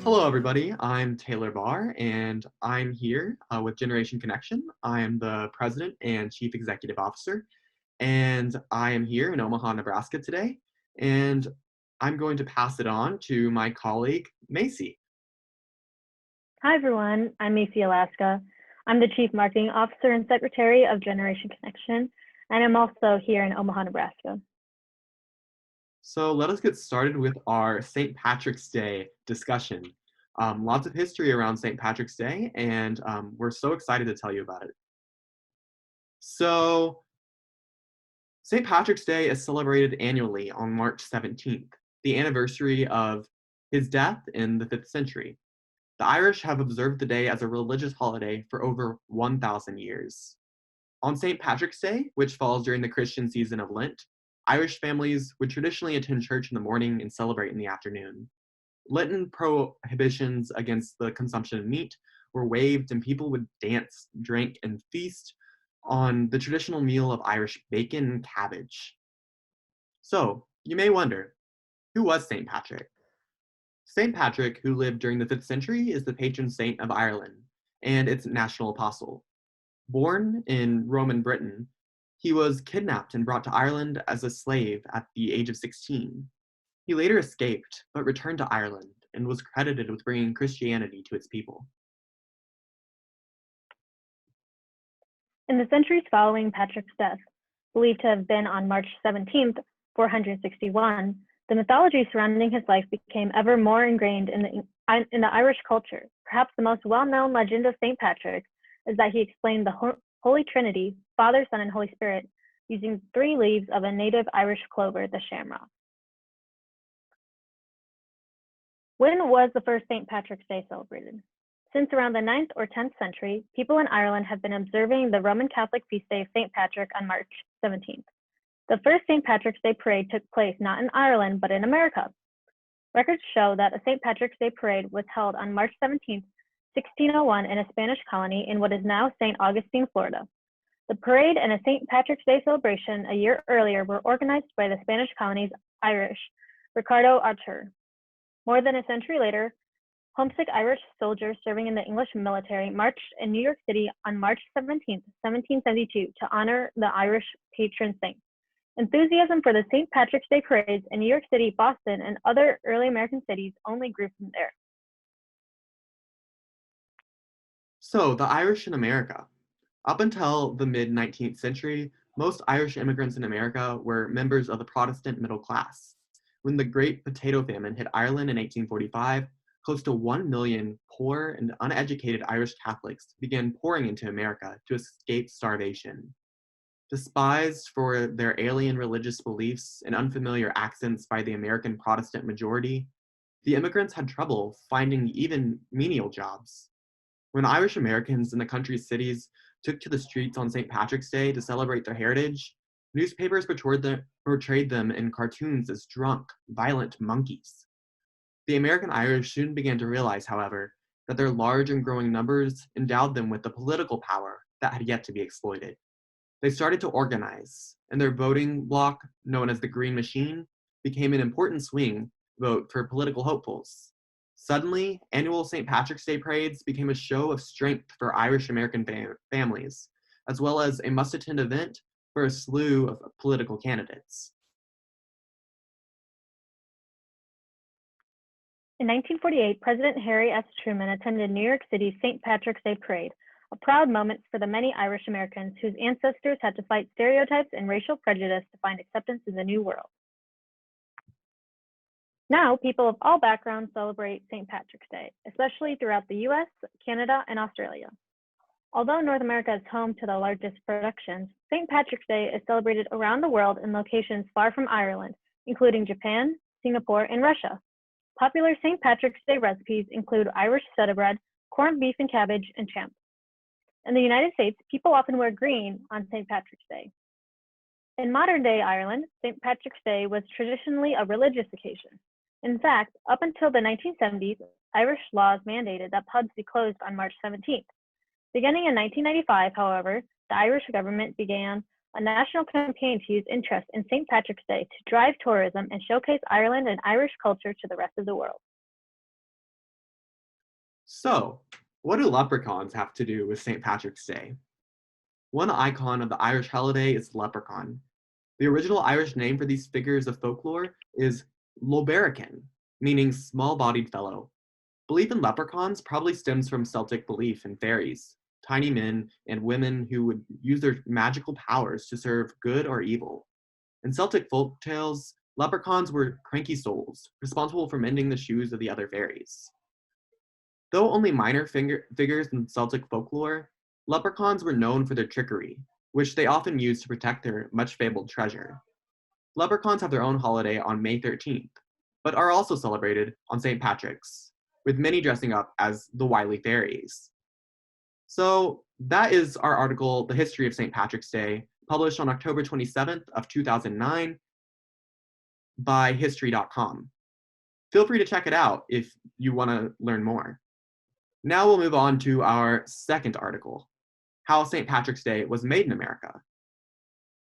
Hello, everybody. I'm Taylr Bahr, and I'm here with Generation Connection. I am the president and chief executive officer, and I am here in Omaha, Nebraska today. And I'm going to pass it on to my colleague, Maci. Hi, everyone. I'm Maci, Yelaska. I'm the Chief Marketing Officer and Secretary of Generation Connection, and I'm also here in Omaha, Nebraska. So let us get started with our St. Patrick's Day discussion. Lots of history around St. Patrick's Day, and we're so excited to tell you about it. So St. Patrick's Day is celebrated annually on March 17th, the anniversary of his death in the 5th century. The Irish have observed the day as a religious holiday for over 1,000 years. On St. Patrick's Day, which falls during the Christian season of Lent, Irish families would traditionally attend church in the morning and celebrate in the afternoon. Lenten prohibitions against the consumption of meat were waived, and people would dance, drink, and feast on the traditional meal of Irish bacon and cabbage. So, you may wonder, who was St. Patrick? St. Patrick, who lived during the 5th century, is the patron saint of Ireland and its national apostle. Born in Roman Britain, he was kidnapped and brought to Ireland as a slave at the age of 16. He later escaped, but returned to Ireland and was credited with bringing Christianity to its people. In the centuries following Patrick's death, believed to have been on March 17th, 461, the mythology surrounding his life became ever more ingrained in the Irish culture. Perhaps the most well-known legend of St. Patrick is that he explained the Holy Trinity, Father, Son, and Holy Spirit, using 3 leaves of a native Irish clover, the shamrock. When was the first St. Patrick's Day celebrated? Since around the 9th or 10th century, people in Ireland have been observing the Roman Catholic feast day of St. Patrick on March 17th. The first St. Patrick's Day parade took place not in Ireland, but in America. Records show that a St. Patrick's Day parade was held on March 17th, 1601 in a Spanish colony in what is now St. Augustine, Florida. The parade and a St. Patrick's Day celebration a year earlier were organized by the Spanish colony's Irish, Ricardo Artur. More than a century later, homesick Irish soldiers serving in the English military marched in New York City on March 17, 1772, to honor the Irish patron saint. Enthusiasm for the St. Patrick's Day parades in New York City, Boston, and other early American cities only grew from there. So, the Irish in America. Up until the mid-19th century, most Irish immigrants in America were members of the Protestant middle class. When the Great Potato Famine hit Ireland in 1845, close to 1 million poor and uneducated Irish Catholics began pouring into America to escape starvation. Despised for their alien religious beliefs and unfamiliar accents by the American Protestant majority, the immigrants had trouble finding even menial jobs. When Irish Americans in the country's cities took to the streets on St. Patrick's Day to celebrate their heritage, newspapers portrayed them in cartoons as drunk, violent monkeys. The American Irish soon began to realize, however, that their large and growing numbers endowed them with the political power that had yet to be exploited. They started to organize, and their voting bloc, known as the Green Machine, became an important swing vote for political hopefuls. Suddenly, annual St. Patrick's Day parades became a show of strength for Irish American families, as well as a must-attend event for a slew of political candidates. In 1948, President Harry S. Truman attended New York City's St. Patrick's Day parade, a proud moment for the many Irish Americans whose ancestors had to fight stereotypes and racial prejudice to find acceptance in the new world. Now, people of all backgrounds celebrate St. Patrick's Day, especially throughout the US, Canada, and Australia. Although North America is home to the largest productions, St. Patrick's Day is celebrated around the world in locations far from Ireland, including Japan, Singapore, and Russia. Popular St. Patrick's Day recipes include Irish soda bread, corned beef and cabbage, and champ. In the United States, people often wear green on St. Patrick's Day. In modern-day Ireland, St. Patrick's Day was traditionally a religious occasion. In fact, up until the 1970s, Irish laws mandated that pubs be closed on March 17th. Beginning in 1995, however, the Irish government began a national campaign to use interest in St. Patrick's Day to drive tourism and showcase Ireland and Irish culture to the rest of the world. So, what do leprechauns have to do with St. Patrick's Day? One icon of the Irish holiday is the leprechaun. The original Irish name for these figures of folklore is Loberakin, meaning small bodied fellow. Belief in leprechauns probably stems from Celtic belief in fairies, tiny men and women who would use their magical powers to serve good or evil. In Celtic folk tales, leprechauns were cranky souls, responsible for mending the shoes of the other fairies. Though only minor figures in Celtic folklore, leprechauns were known for their trickery, which they often used to protect their much fabled treasure. Leprechauns have their own holiday on May 13th, but are also celebrated on St. Patrick's, with many dressing up as the wily fairies. So that is our article, The History of St. Patrick's Day, published on October 27th of 2009 by history.com. Feel free to check it out if you want to learn more. Now we'll move on to our second article, How St. Patrick's Day Was Made in America.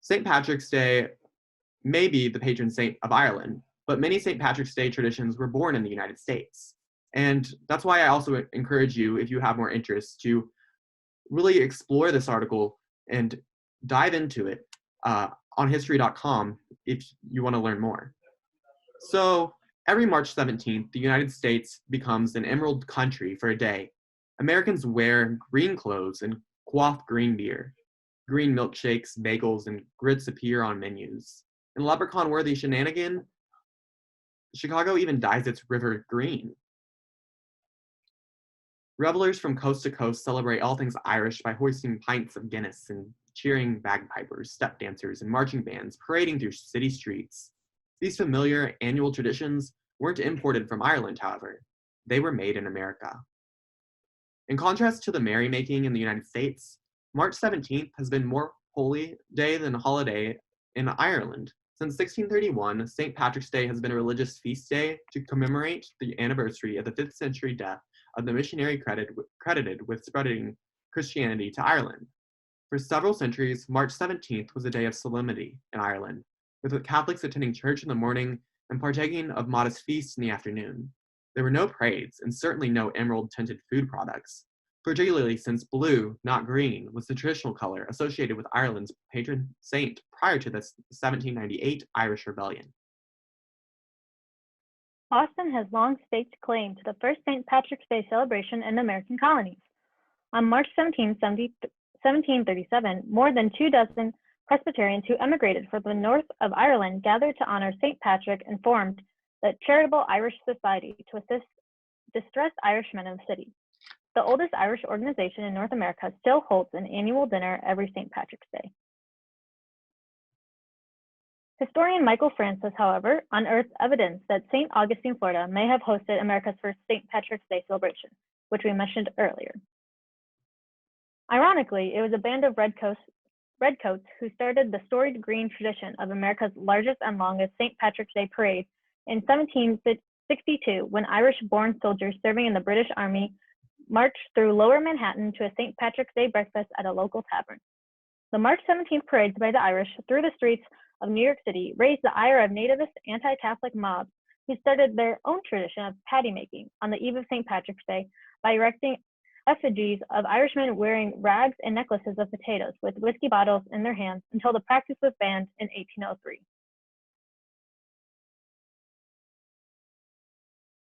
St. Patrick's Day may be the patron saint of Ireland, but many St. Patrick's Day traditions were born in the United States. And that's why I also encourage you, if you have more interest, to really explore this article and dive into it on history.com if you want to learn more. So, every March 17th, the United States becomes an emerald country for a day. Americans wear green clothes and quaff green beer. Green milkshakes, bagels, and grits appear on menus. In leprechaun-worthy shenanigan, Chicago even dyes its river green. Revelers from coast to coast celebrate all things Irish by hoisting pints of Guinness and cheering bagpipers, step dancers, and marching bands parading through city streets. These familiar annual traditions weren't imported from Ireland, however. They were made in America. In contrast to the merrymaking in the United States, March 17th has been more holy day than holiday in Ireland. Since 1631, St. Patrick's Day has been a religious feast day to commemorate the anniversary of the 5th century death of the missionary credited with spreading Christianity to Ireland. For several centuries, March 17th was a day of solemnity in Ireland, with the Catholics attending church in the morning and partaking of modest feasts in the afternoon. There were no parades, and certainly no emerald-tinted food products, particularly since blue, not green, was the traditional color associated with Ireland's patron saint prior to the 1798 Irish Rebellion. Boston has long staked claim to the first St. Patrick's Day celebration in the American colonies. On March 17, 1737, more than 24 Presbyterians who emigrated from the north of Ireland gathered to honor St. Patrick and formed the Charitable Irish Society to assist distressed Irishmen in the city. The oldest Irish organization in North America still holds an annual dinner every St. Patrick's Day. Historian Michael Francis, however, unearthed evidence that St. Augustine, Florida may have hosted America's first St. Patrick's Day celebration, which we mentioned earlier. Ironically, it was a band of redcoats who started the storied green tradition of America's largest and longest St. Patrick's Day parade in 1762, when Irish-born soldiers serving in the British Army marched through Lower Manhattan to a St. Patrick's Day breakfast at a local tavern. The March 17th parades by the Irish through the streets of New York City raised the ire of nativist anti-Catholic mobs who started their own tradition of patty making on the eve of St. Patrick's Day by erecting effigies of Irishmen wearing rags and necklaces of potatoes with whiskey bottles in their hands until the practice was banned in 1803.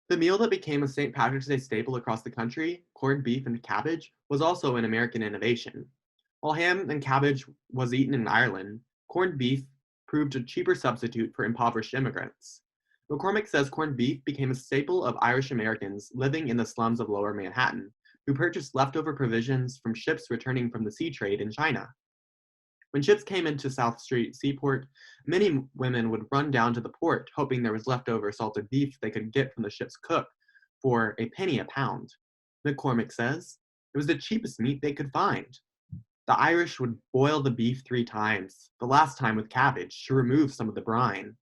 The meal that became a St. Patrick's Day staple across the country, corned beef and cabbage, was also an American innovation. While ham and cabbage was eaten in Ireland, corned beef proved a cheaper substitute for impoverished immigrants. McCormick says corned beef became a staple of Irish Americans living in the slums of Lower Manhattan, who purchased leftover provisions from ships returning from the sea trade in China. When ships came into South Street Seaport, many women would run down to the port, hoping there was leftover salted beef they could get from the ship's cook for a penny a pound. McCormick says it was the cheapest meat they could find. The Irish would boil the beef 3 times, the last time with cabbage, to remove some of the brine.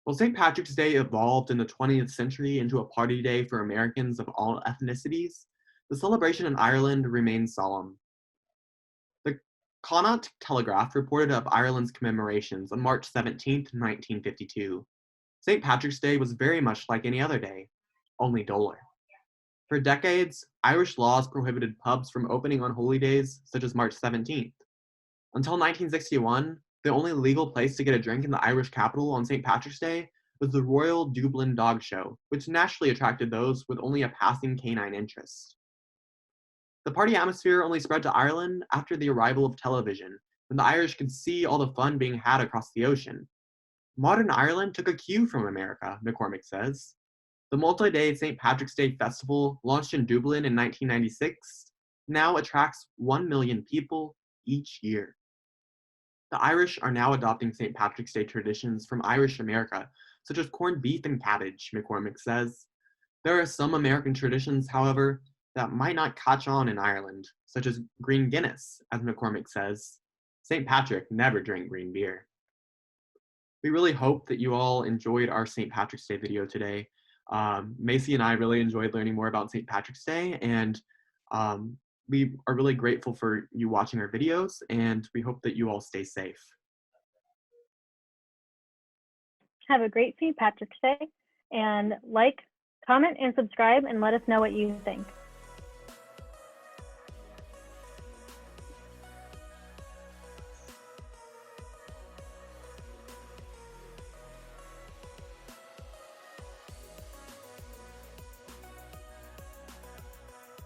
While St. Patrick's Day evolved in the 20th century into a party day for Americans of all ethnicities, the celebration in Ireland remains solemn. The Connaught Telegraph reported of Ireland's commemorations on March 17, 1952. St. Patrick's Day was very much like any other day, only duller. For decades, Irish laws prohibited pubs from opening on holy days such as March 17th. Until 1961, the only legal place to get a drink in the Irish capital on St. Patrick's Day was the Royal Dublin Dog Show, which naturally attracted those with only a passing canine interest. The party atmosphere only spread to Ireland after the arrival of television, when the Irish could see all the fun being had across the ocean. Modern Ireland took a cue from America, McCormick says. The multi day St. Patrick's Day festival, launched in Dublin in 1996, now attracts 1 million people each year. The Irish are now adopting St. Patrick's Day traditions from Irish America, such as corned beef and cabbage, McCormick says. There are some American traditions, however, that might not catch on in Ireland, such as green Guinness, as McCormick says. St. Patrick never drank green beer. We really hope that you all enjoyed our St. Patrick's Day video today. Maci and I really enjoyed learning more about St. Patrick's Day, and we are really grateful for you watching our videos, and we hope that you all stay safe. Have a great St. Patrick's Day, and like, comment, and subscribe, and let us know what you think.